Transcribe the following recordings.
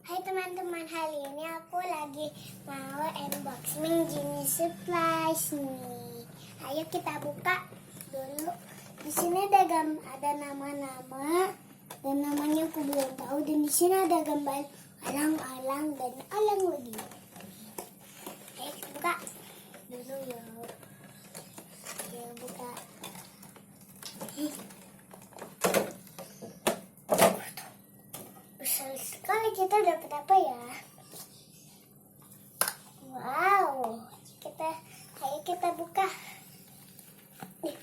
Hai teman-teman, hari ini aku lagi mau unboxing Genie Supplies nih. Ayo kita buka dulu. Di sini ada nama-nama dan namanya aku belum tahu. Dan di sini ada gambar alang-alang dan alang lagi. Ayo kita buka dulu ya. Ayo buka. Besar sekali, kita dapat apa ya? Wow, ayo kita buka. Nih,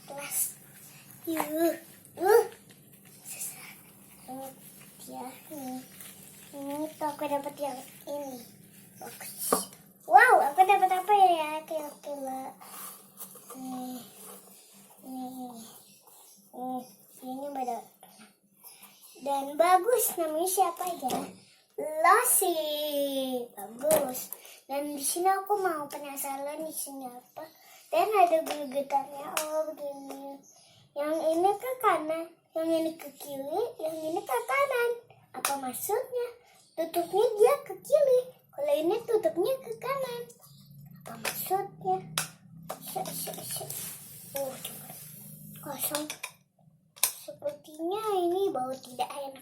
kelas. Yuk. Ini dia nih. Ini tuh aku dapat yang ini. Bagus. Wow, aku dapat apa ya? Kira-kira. Nih. Ini beda. Dan bagus, namanya siapa ya? Lassie. Bagus. Dan di sini aku mau penasaran di sini apa. Dan ada gegetannya. Oh begini. Yang ini ke kanan, yang ini ke kiri, yang ini ke kanan. Apa maksudnya? Tutupnya dia ke kiri. Kalau ini tutupnya ke kanan. Apa maksudnya? Oh, coba. Kosong. Sepertinya ini bau tidak enak.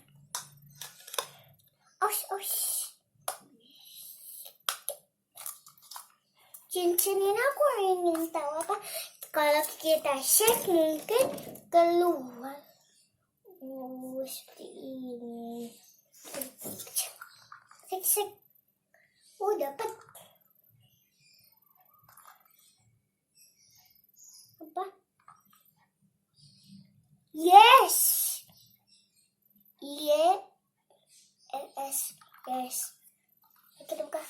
Cincin ini aku ingin tahu apa. Kalau kita shake mungkin keluar. Seperti ini. Shake. Oh, dapat. Apa? Yes. Yes. Kita buka.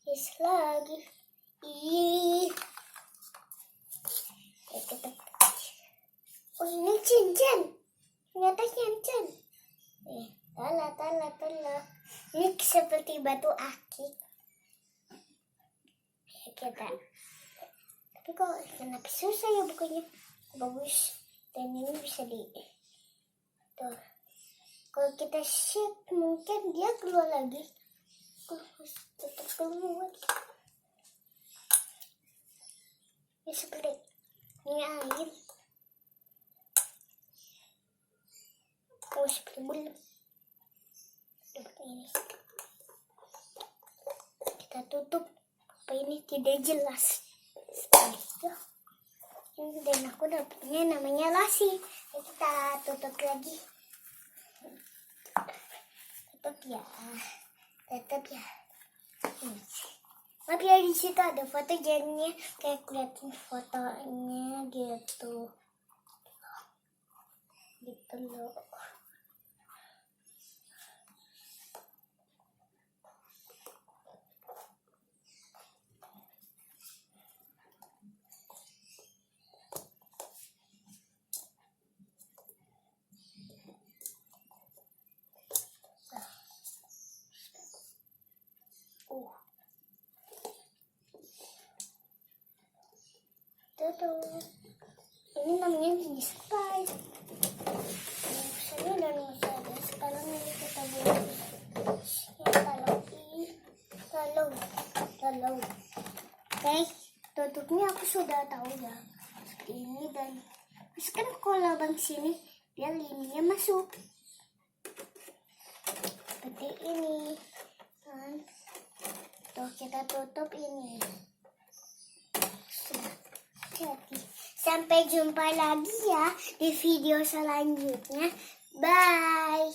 Yes lagi. Kita buka. Oh, ini cincin. Ternyata cincin. Tala. Ini seperti batu akik. Kita. Tapi kok kenapa susah ya bukunya? Bagus. Dan ini bisa tuh. Kalau kita shake mungkin dia keluar lagi. Tetap keluar. Ini seperti ini air. Oh, seperti bulan. Dapat ini. Kita tutup. Apa ini tidak jelas. Seperti itu. Dan aku dapetnya namanya Lassie. Kita tutup lagi. Tetap ya. Tapi ya di situ ada foto jadinya kayak kelihatan fotonya gitu. Gitu loh. Ini namanya Genie Supplies. Saya dan masih ada. Sekarang ini kita buat talau. Oke, tutupnya aku sudah tahu ya. Seperti ini dan terus kan kalau lubang sini dia lininya masuk. Seperti ini. Dan tuh kita tutup ini. Jadi, sampai jumpa lagi ya di video selanjutnya. Bye.